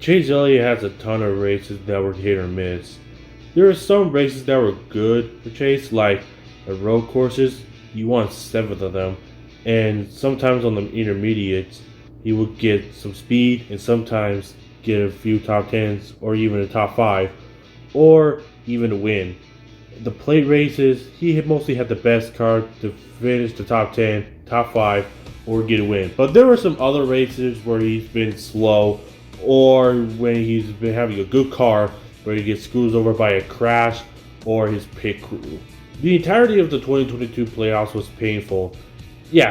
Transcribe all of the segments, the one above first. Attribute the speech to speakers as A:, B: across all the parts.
A: Chase Elliott has a ton of races that were hit or miss. There are some races that were good for Chase, like the road courses. He won 7th of them, and sometimes on the intermediates, he would get some speed and sometimes get a few top 10s or even a top 5 or even a win. The plate races, he mostly had the best car to finish the top 10, top 5, or get a win. But there were some other races where he's been slow or when he's been having a good car where he gets screwed over by a crash or his pit crew. The entirety of the 2022 playoffs was painful. The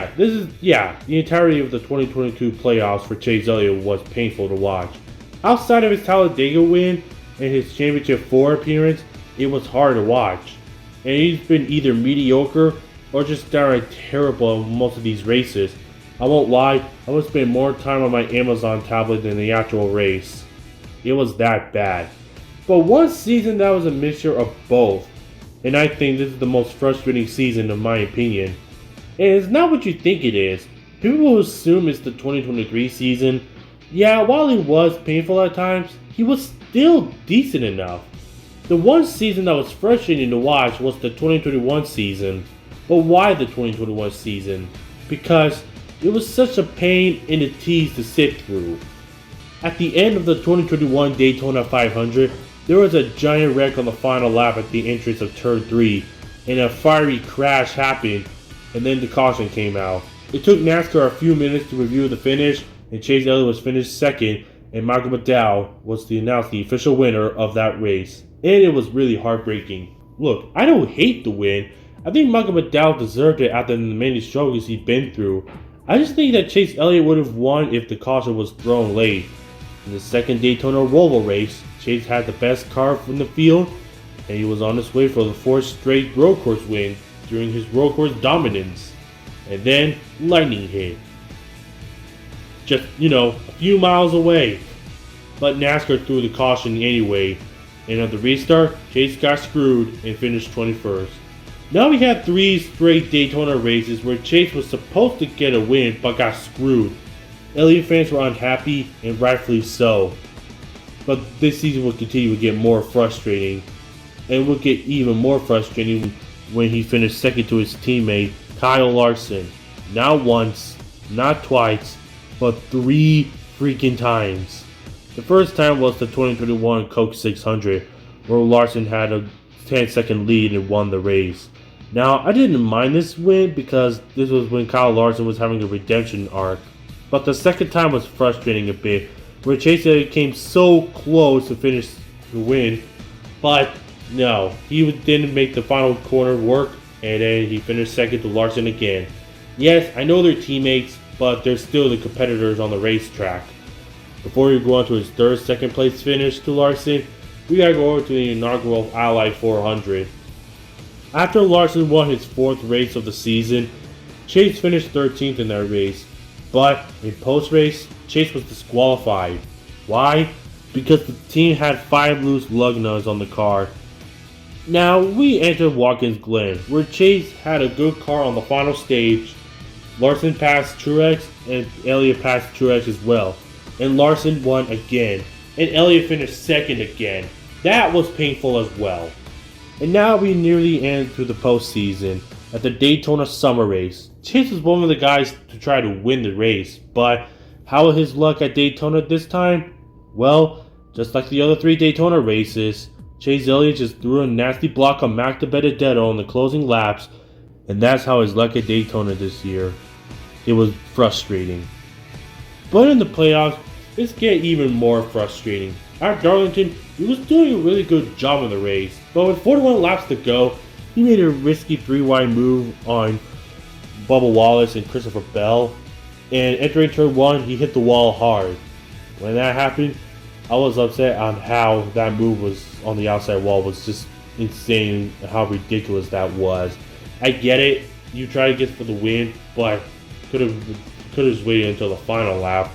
A: entirety of the 2022 playoffs for Chase Elliott was painful to watch. Outside of his Talladega win and his Championship 4 appearance, it was hard to watch. And he's been either mediocre or just downright terrible in most of these races. I won't lie, I would spend more time on my Amazon tablet than the actual race. It was that bad. But one season that was a mixture of both, and I think this is the most frustrating season in my opinion. And it's not what you think it is. People assume it's the 2023 season. Yeah, while it was painful at times, he was still decent enough. The one season that was frustrating to watch was the 2021 season. But why the 2021 season? Because it was such a pain in the teeth to sit through. At the end of the 2021 Daytona 500, there was a giant wreck on the final lap at the entrance of turn 3, and a fiery crash happened, and then the caution came out. It took NASCAR a few minutes to review the finish, and Chase Elliott was finished second, and Michael McDowell was announced the official winner of that race. And it was really heartbreaking. Look, I don't hate the win. I think Michael McDowell deserved it after the many struggles he'd been through. I just think that Chase Elliott would have won if the caution was thrown late. In the second Daytona Roval race, Chase had the best car from the field, and he was on his way for the 4th straight road course win during his road course dominance. And then, lightning hit. Just, a few miles away. But NASCAR threw the caution anyway, and at the restart, Chase got screwed and finished 21st. Now we had 3 straight Daytona races where Chase was supposed to get a win but got screwed. Elliott fans were unhappy, and rightfully so. But this season will continue to get more frustrating, and will get even more frustrating when he finished second to his teammate Kyle Larson. Not once, not twice, but 3 freaking times. The first time was the 2021 Coke 600, where Larson had a 10-second lead and won the race. Now, I didn't mind this win because this was when Kyle Larson was having a redemption arc. But the second time was frustrating a bit, where Chase Elliott came so close to finish the win, but no, he didn't make the final corner work, and then he finished second to Larson again. Yes, I know they're teammates, but they're still the competitors on the racetrack. Before we go on to his third second place finish to Larson, we gotta go over to the inaugural Ally 400. After Larson won his 4th race of the season, Chase finished 13th in that race. But in post-race, Chase was disqualified. Why? Because the team had 5 loose lug nuts on the car. Now, we entered Watkins Glen, where Chase had a good car on the final stage. Larson passed Truex, and Elliott passed Truex as well. And Larson won again, and Elliott finished second again. That was painful as well. And now we nearly end to the postseason. At the Daytona Summer Race, Chase was one of the guys to try to win the race, but how was his luck at Daytona this time? Well, just like the other 3 Daytona races, Chase Elliott just threw a nasty block on Mac DiBenedetto in the closing laps, and that's how his luck at Daytona this year. It was frustrating. But in the playoffs, it's getting even more frustrating. At Darlington, he was doing a really good job in the race, but with 41 laps to go, he made a risky 3-wide move on Bubba Wallace and Christopher Bell, and entering turn 1, he hit the wall hard. When that happened, I was upset on how that move was on the outside wall. Was just insane how ridiculous that was. I get it, you try to get for the win, but could have just waited until the final lap.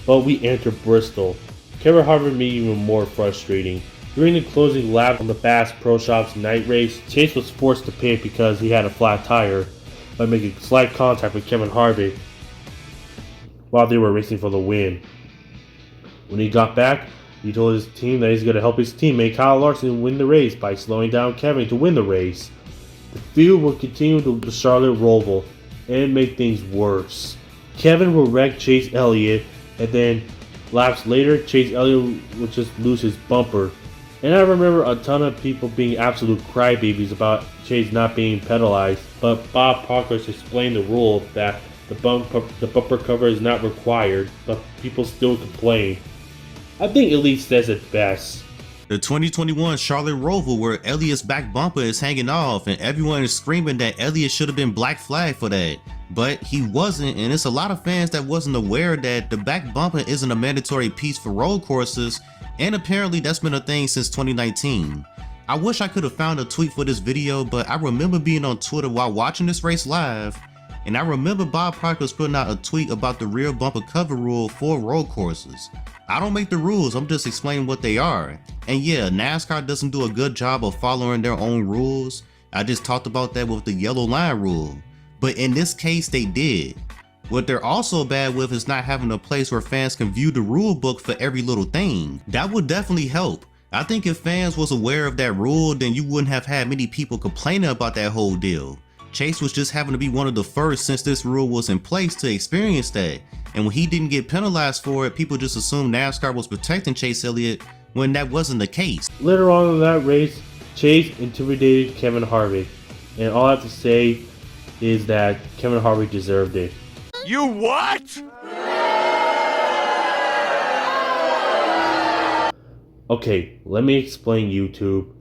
A: But we entered Bristol. Kevin Harvick made it even more frustrating. During the closing lap on the Bass Pro Shops night race, Chase was forced to pit because he had a flat tire by making slight contact with Kevin Harvick while they were racing for the win. When he got back, He told his team that he's going to help his teammate Kyle Larson win the race by slowing down Kevin to win the race. The field will continue the Charlotte Roval and make things worse. Kevin will wreck Chase Elliott, and then laps later, Chase Elliott will just lose his bumper. And I remember a ton of people being absolute crybabies about Chase not being penalized, but Bob Parkhurst explained the rule that the bumper cover is not required, but people still complain. I think Elite says it best.
B: The 2021 Charlotte Roval, where Elliott's back bumper is hanging off and everyone is screaming that Elliott should have been black flagged for that, but he wasn't, and it's a lot of fans that wasn't aware that the back bumper isn't a mandatory piece for road courses, and apparently that's been a thing since 2019. I wish I could have found a tweet for this video, but I remember being on Twitter while watching this race live, and I remember Bob Parkhurst putting out a tweet about the rear bumper cover rule for road courses. I don't make the rules, I'm just explaining what they are. And yeah, NASCAR doesn't do a good job of following their own rules. I just talked about that with the yellow line rule. But in this case, they did. What they're also bad with is not having a place where fans can view the rule book for every little thing. That would definitely help. I think if fans was aware of that rule, then you wouldn't have had many people complaining about that whole deal. Chase was just having to be one of the first since this rule was in place to experience that. And when he didn't get penalized for it, people just assumed NASCAR was protecting Chase Elliott when that wasn't the case.
A: Later on in that race, Chase intimidated Kevin Harvick. And all I have to say is that Kevin Harvick deserved it.
C: You what?
A: Okay, let me explain YouTube.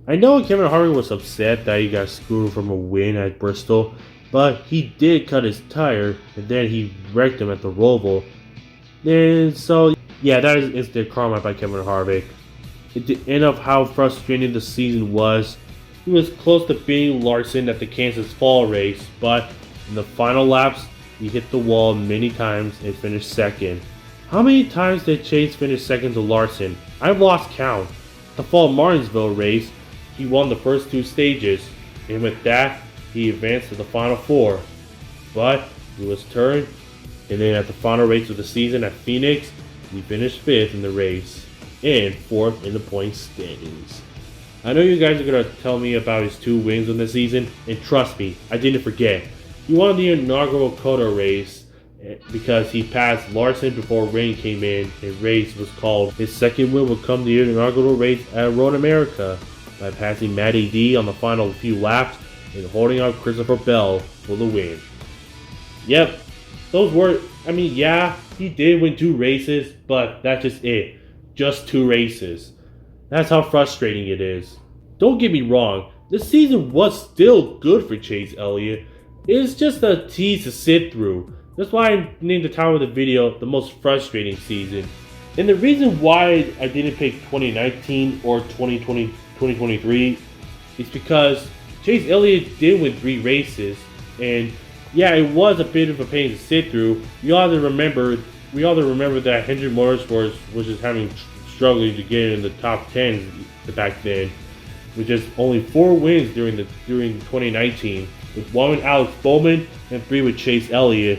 A: I know Kevin Harvick was upset that he got screwed from a win at Bristol, but he did cut his tire and then he wrecked him at the Roval. And so, yeah, that is instant karma by Kevin Harvick. At the end of how frustrating the season was, he was close to beating Larson at the Kansas Fall race, but in the final laps, he hit the wall many times and finished second. How many times did Chase finish second to Larson? I've lost count. The Fall Martinsville race, he won the first two stages, and with that, he advanced to the final four. But he was turned, and then at the final race of the season at Phoenix, he finished 5th in the race and 4th in the points standings. I know you guys are going to tell me about his 2 wins in the season, and trust me, I didn't forget. He won the inaugural COTA race because he passed Larson before rain came in, and race was called. His second win would come the inaugural race at Road America by passing Matty D on the final few laps and holding out Christopher Bell for the win. Yep, those were, yeah, he did win 2 races, but that's just it. Just 2 races. That's how frustrating it is. Don't get me wrong, the season was still good for Chase Elliott. It's just a tease to sit through. That's why I named the title of the video the most frustrating season. And the reason why I didn't pick 2019 or 2023 is because Chase Elliott did win 3 races, and yeah, it was a bit of a pain to sit through. We all have to remember that Hendrick Motorsports was just struggling to get in the top 10 back then, with just only 4 wins during 2019, with 1 with Alex Bowman and 3 with Chase Elliott.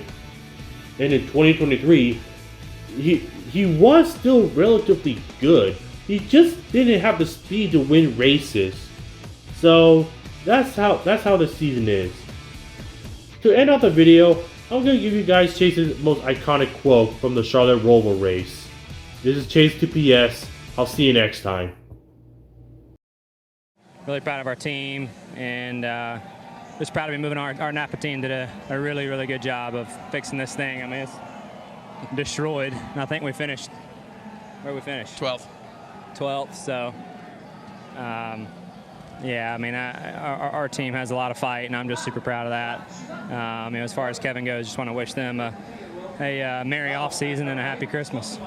A: And in 2023, he was still relatively good. He just didn't have the speed to win races. So that's how the season is. To end off the video, I'm going to give you guys Chase's most iconic quote from the Charlotte Roval race. This is Chase to PS. I'll see you next time.
D: Really proud of our team, and just proud to be moving. Our Napa team did a really, really good job of fixing this thing. It's destroyed, and I think we finished, where we finished?
C: 12th.
D: 12th, so yeah, our team has a lot of fight, and I'm just super proud of that. As far as Kevin goes, just want to wish them a merry off season and a happy Christmas.